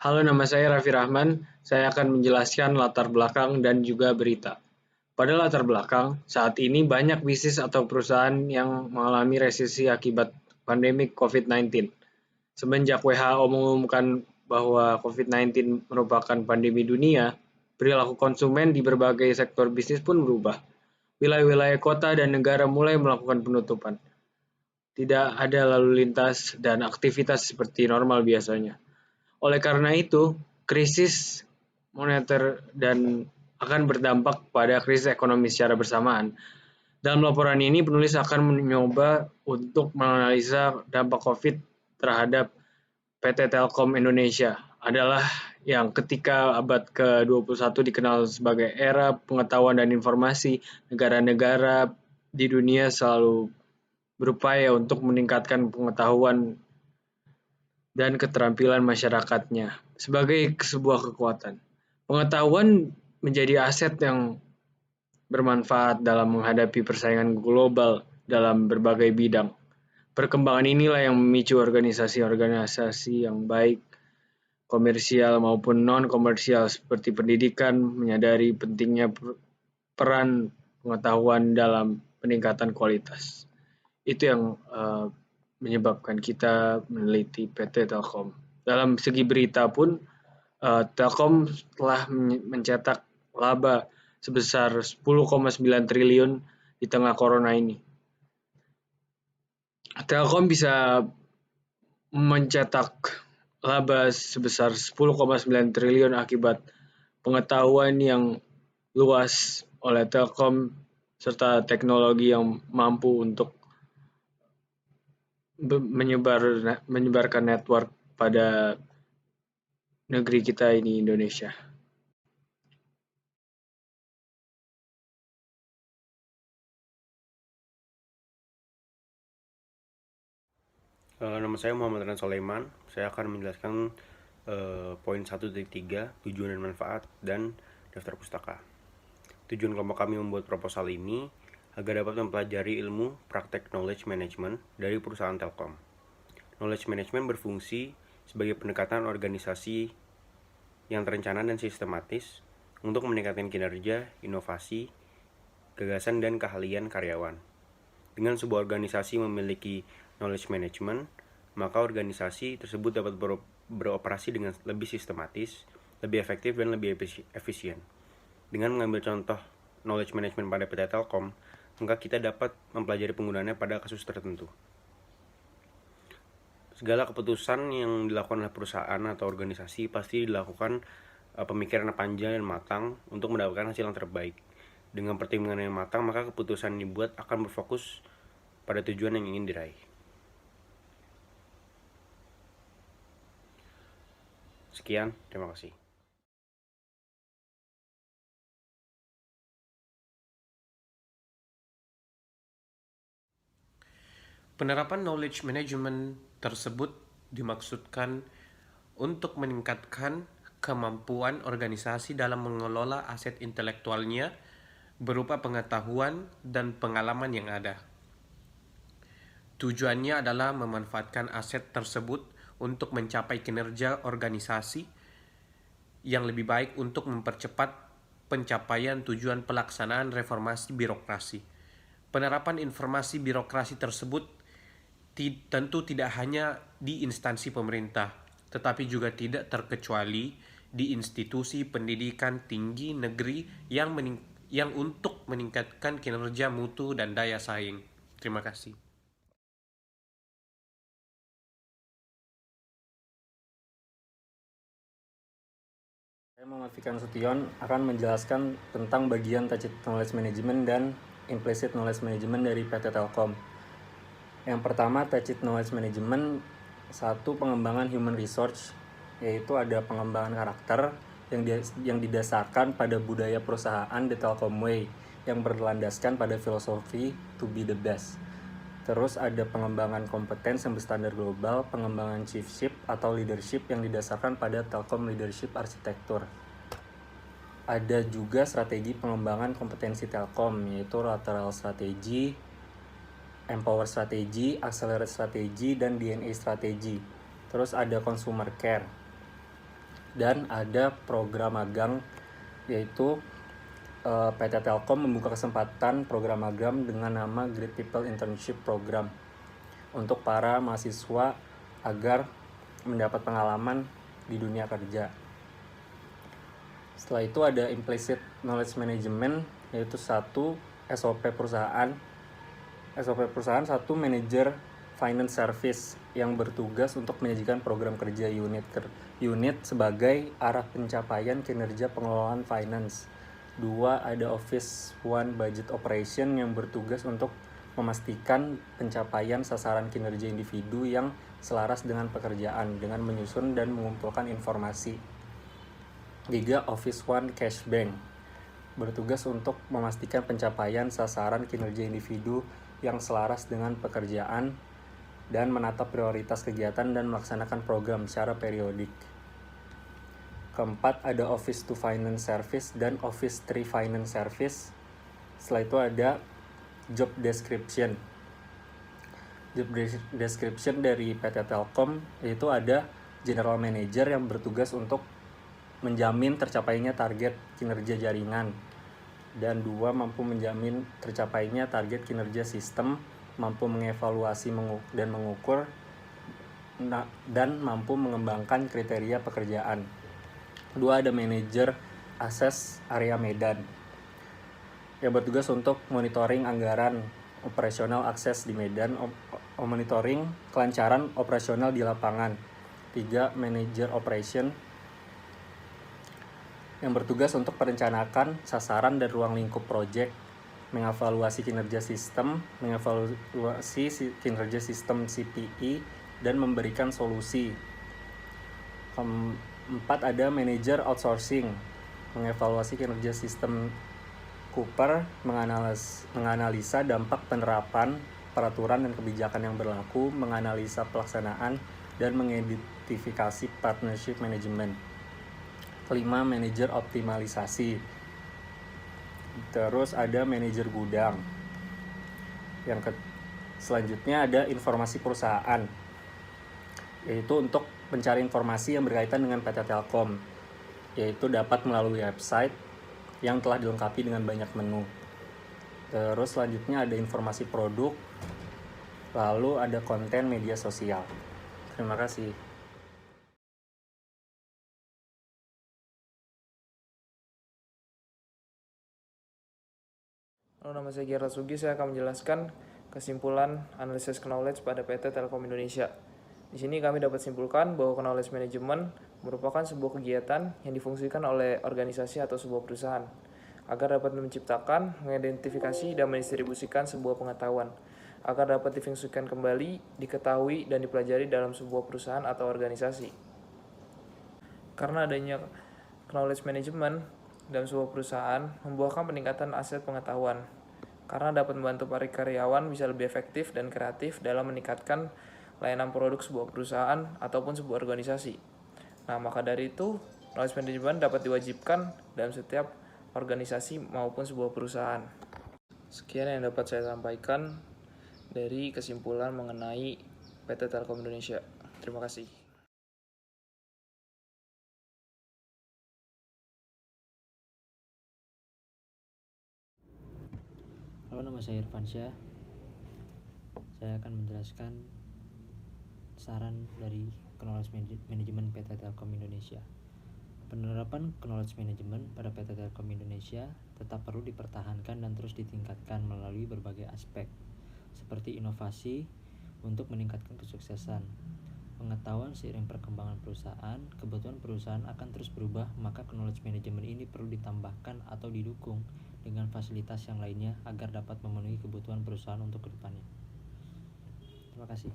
Halo, nama saya Raffi Rahman. Saya akan menjelaskan latar belakang dan juga berita. Pada latar belakang, saat ini banyak bisnis atau perusahaan yang mengalami resesi akibat pandemi COVID-19. Semenjak WHO mengumumkan bahwa COVID-19 merupakan pandemi dunia, perilaku konsumen di berbagai sektor bisnis pun berubah. Wilayah-wilayah kota dan negara mulai melakukan penutupan. Tidak ada lalu lintas dan aktivitas seperti normal biasanya. Oleh karena itu, krisis moneter dan akan berdampak pada krisis ekonomi secara bersamaan. Dalam laporan ini, penulis akan mencoba untuk menganalisa dampak COVID terhadap PT Telkom Indonesia adalah yang ketika abad ke-21 dikenal sebagai era pengetahuan dan informasi, negara-negara di dunia selalu berupaya untuk meningkatkan pengetahuan dan keterampilan masyarakatnya sebagai sebuah kekuatan. Pengetahuan menjadi aset yang bermanfaat dalam menghadapi persaingan global dalam berbagai bidang. Perkembangan inilah yang memicu organisasi-organisasi yang baik komersial maupun non-komersial seperti pendidikan menyadari pentingnya peran pengetahuan dalam peningkatan kualitas. Itu yang menyebabkan kita meneliti PT Telkom. Dalam segi berita pun, Telkom telah mencetak laba sebesar 10,9 triliun di tengah corona ini. Telkom bisa mencetak laba sebesar 10,9 triliun akibat pengetahuan yang luas oleh Telkom serta teknologi yang mampu untuk menyebarkan network pada negeri kita ini Indonesia. Nama saya Muhammad Ran Soleiman. Saya akan menjelaskan poin 1.3, tujuan dan manfaat, dan daftar pustaka. Tujuan kelompok kami membuat proposal ini agar dapat mempelajari ilmu praktek knowledge management dari perusahaan Telkom. Knowledge management berfungsi sebagai pendekatan organisasi yang terencana dan sistematis untuk meningkatkan kinerja, inovasi, gagasan, dan keahlian karyawan. Dengan sebuah organisasi memiliki knowledge management, maka organisasi tersebut dapat beroperasi dengan lebih sistematis, lebih efektif, dan lebih efisien. Dengan mengambil contoh knowledge management pada PT Telkom, maka kita dapat mempelajari penggunaannya pada kasus tertentu. Segala keputusan yang dilakukan oleh perusahaan atau organisasi pasti dilakukan pemikiran panjang dan matang untuk mendapatkan hasil yang terbaik. Dengan pertimbangan yang matang, maka keputusan yang dibuat akan berfokus pada tujuan yang ingin diraih. Sekian, terima kasih. Penerapan knowledge management tersebut dimaksudkan untuk meningkatkan kemampuan organisasi dalam mengelola aset intelektualnya berupa pengetahuan dan pengalaman yang ada. Tujuannya adalah memanfaatkan aset tersebut untuk mencapai kinerja organisasi yang lebih baik untuk mempercepat pencapaian tujuan pelaksanaan reformasi birokrasi. Penerapan informasi birokrasi tersebut tentu tidak hanya di instansi pemerintah, tetapi juga tidak terkecuali di institusi pendidikan tinggi negeri yang untuk meningkatkan kinerja mutu dan daya saing. Terima kasih. Saya Muhammad Fikran Sution akan menjelaskan tentang bagian tacit knowledge management dan implicit knowledge management dari PT Telkom. Yang pertama, tacit knowledge management, satu, pengembangan human resource, yaitu ada pengembangan karakter yang didasarkan pada budaya perusahaan The Telkom Way yang berlandaskan pada filosofi to be the best. Terus ada pengembangan kompetens yang berstandar global, pengembangan chiefship atau leadership yang didasarkan pada Telkom Leadership Architecture. Ada juga strategi pengembangan kompetensi Telkom, yaitu lateral strategi, empower strategi, accelerate strategi, dan DNA strategi. Terus ada consumer care. dan ada program magang, yaitu PT Telkom membuka kesempatan program magang dengan nama Great People Internship Program untuk para mahasiswa agar mendapat pengalaman di dunia kerja. Setelah itu ada Implicit Knowledge Management, yaitu satu SOP perusahaan. Satu manajer finance service yang bertugas untuk menyajikan program kerja unit sebagai arah pencapaian kinerja pengelolaan finance. 2. Ada Office One Budget Operation yang bertugas untuk memastikan pencapaian sasaran kinerja individu yang selaras dengan pekerjaan dengan menyusun dan mengumpulkan informasi. 3. Office One Cash Bank bertugas untuk memastikan pencapaian sasaran kinerja individu yang selaras dengan pekerjaan dan menata prioritas kegiatan dan melaksanakan program secara periodik. Keempat, ada Office 2 Finance Service dan Office 3 Finance Service. Setelah itu ada Job Description. Job Description dari PT Telkom, yaitu ada General Manager yang bertugas untuk menjamin tercapainya target kinerja jaringan, dan 2, mampu menjamin tercapainya target kinerja sistem, mampu mengevaluasi dan mengukur, dan mampu mengembangkan kriteria pekerjaan. 2, ada manajer akses area Medan yang bertugas untuk monitoring anggaran operasional akses di Medan, monitoring kelancaran operasional di lapangan. 3, manajer operation yang bertugas untuk merencanakan sasaran dan ruang lingkup proyek, mengevaluasi kinerja sistem, CPI, dan memberikan solusi. 4, ada manajer outsourcing, mengevaluasi kinerja sistem Cooper, menganalisa dampak penerapan peraturan dan kebijakan yang berlaku, menganalisa pelaksanaan, dan mengidentifikasi partnership management. 5, manajer optimalisasi. Terus ada manajer gudang. Selanjutnya ada informasi perusahaan, yaitu untuk mencari informasi yang berkaitan dengan PT Telkom, yaitu dapat melalui website yang telah dilengkapi dengan banyak menu. Terus selanjutnya ada informasi produk, lalu ada konten media sosial. Terima kasih. Halo, nama saya Gerald Sugi. Saya akan menjelaskan kesimpulan analisis knowledge pada PT Telkom Indonesia. Di sini kami dapat simpulkan bahwa knowledge management merupakan sebuah kegiatan yang difungsikan oleh organisasi atau sebuah perusahaan agar dapat menciptakan, mengidentifikasi, dan mendistribusikan sebuah pengetahuan agar dapat difungsikan kembali, diketahui, dan dipelajari dalam sebuah perusahaan atau organisasi. Karena adanya knowledge management dalam sebuah perusahaan membuahkan peningkatan aset pengetahuan karena dapat membantu para karyawan bisa lebih efektif dan kreatif dalam meningkatkan layanan produk sebuah perusahaan ataupun sebuah organisasi. Nah, maka dari itu, knowledge management dapat diwajibkan dalam setiap organisasi maupun sebuah perusahaan. Sekian yang dapat saya sampaikan dari kesimpulan mengenai PT Telkom Indonesia. Terima kasih. Halo, nama saya Irfansyah. Saya akan menjelaskan saran dari Knowledge Management PT Telkom Indonesia. Penerapan Knowledge Management pada PT Telkom Indonesia tetap perlu dipertahankan dan terus ditingkatkan melalui berbagai aspek, seperti inovasi untuk meningkatkan kesuksesan. Pengetahuan seiring perkembangan perusahaan, kebutuhan perusahaan akan terus berubah, maka knowledge management ini perlu ditambahkan atau didukung dengan fasilitas yang lainnya agar dapat memenuhi kebutuhan perusahaan untuk kedepannya. Terima kasih.